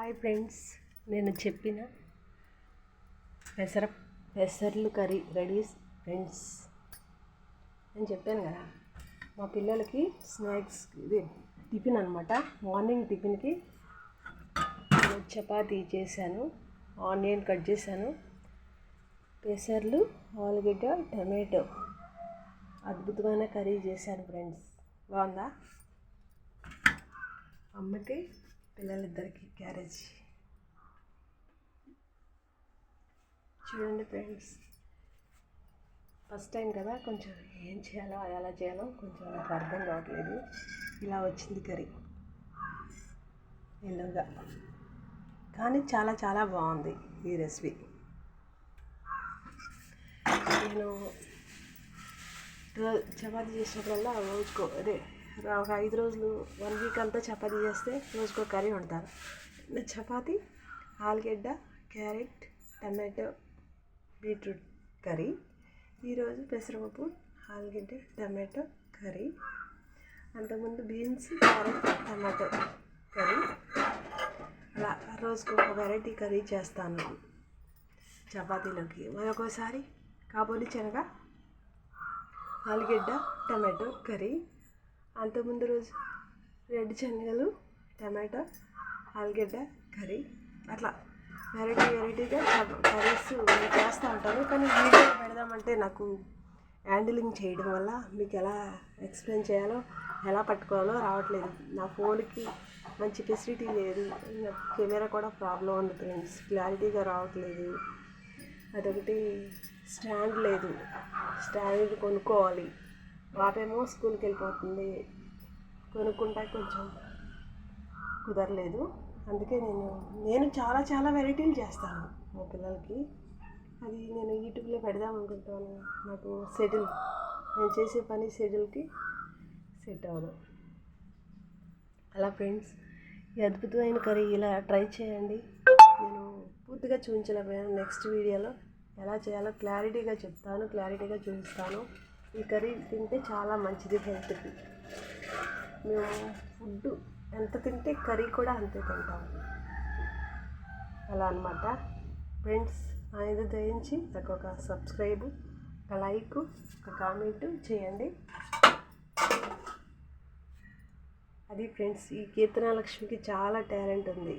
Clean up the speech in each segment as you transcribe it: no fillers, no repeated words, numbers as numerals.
Hi friends, నేను చెప్పిన పెసర్లు కర్రీ రెడీ ఫ్రెండ్స్. నేను చెప్పాను కదా, మా పిల్లలకి స్నాక్స్ ఇది టిఫిన్ అనమాట. మార్నింగ్ టిఫిన్కి చపాతీ చేశాను, ఆనియన్ కట్ చేశాను, పెసర్లు, ఆలుగడ్డ, టమాటో అద్భుతమైన కర్రీ చేశాను ఫ్రెండ్స్. బాగుందా? అమ్మకి పిల్లలిద్దరికి క్యారేజ్. చూడండి ఫ్రెండ్స్, ఫస్ట్ టైం కదా, కొంచెం ఏం చేయాలో ఎలా చేయాలో కొంచెం నాకు అర్థం కావట్లేదు. ఇలా వచ్చింది కర్రీ ఎల్లోగా, కానీ చాలా చాలా బాగుంది ఈ రెసిపీ. నేను చపాతీ చేసినప్పుడల్లా రోజుకో ఒక 5 రోజులు 1 వీక్ అంతా చపాతీ చేస్తే రోజుకో కర్రీ వండుతాను. చపాతీ, ఆలుగడ్డ, క్యారెట్, టమాటో, బీట్రూట్ కర్రీ. ఈరోజు పెసరపప్పు, ఆలుగడ్డ, టమాటో కర్రీ. అంతకుముందు బీన్స్, క్యారెట్, టమాటో కర్రీ. అలా రోజుకు ఒక వెరైటీ కర్రీ చేస్తాను చపాతీలోకి. మరొకసారి కాబోలి శనగ, ఆలుగడ్డ, టమాటో కర్రీ. అంతకుముందు రోజు రెడ్ శనగలు, టమాటో, ఆలుగడ్డ కర్రీ. అట్లా వెరైటీగా కర్రీస్ చేస్తూ ఉంటాను. కానీ వీడియో పెడదామంటే నాకు హ్యాండిలింగ్ చేయడం వల్ల మీకు ఎలా ఎక్స్ప్లెయిన్ చేయాలో, ఎలా పట్టుకోవాలో రావట్లేదు. నా ఫోన్కి మంచి ఫెసిలిటీ లేదు, కెమెరా కూడా ప్రాబ్లం ఉంది ఫ్రెండ్స్, క్లారిటీగా రావట్లేదు. అదొకటి, స్టాండ్ లేదు, స్టాండ్ కొనుక్కోవాలి. పాపేమో స్కూల్కి వెళ్ళిపోతుంది, కొనుక్కుంటా కొంచెం కుదరలేదు. అందుకే నేను చాలా చాలా వెరైటీలు చేస్తాను మా పిల్లలకి. అది నేను యూట్యూబ్లో పెడదాం అనుకుంటాను. నాకు నేను చేసే పని షెడ్యూల్కి సెట్ అవ్వదు. అలా ఫ్రెండ్స్, ఈ అద్భుతమైన కర్రీ ఇలా ట్రై చేయండి. నేను పూర్తిగా చూపించలేకపోయాను. నెక్స్ట్ వీడియోలో ఎలా చేయాలో క్లారిటీగా చెప్తాను, క్లారిటీగా చూపిస్తాను. ఈ కర్రీ తింటే చాలా మంచిది హెల్త్కి. మేము ఫుడ్ ఎంత తింటే కర్రీ కూడా అంతే తింటాము. అలా అన్నమాట ఫ్రెండ్స్. ఇది దయించి నాకు ఒక సబ్స్క్రైబ్, ఒక లైక్, ఒక కామెంట్ చేయండి. అది ఫ్రెండ్స్, ఈ కీర్తనాలక్ష్మికి చాలా టాలెంట్ ఉంది,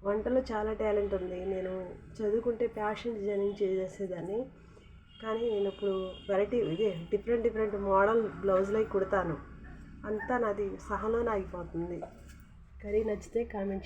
వంటలో చాలా టాలెంట్ ఉంది. నేను చదువుకుంటే ఫ్యాషన్ డిజైనింగ్ చేసేదాన్ని, కానీ నేను ఇప్పుడు డిఫరెంట్ మోడల్ బ్లౌజులై కుడతాను. అంతా నాది సహనంలో ఆగిపోతుంది. కర్రీ నచ్చితే కామెంట్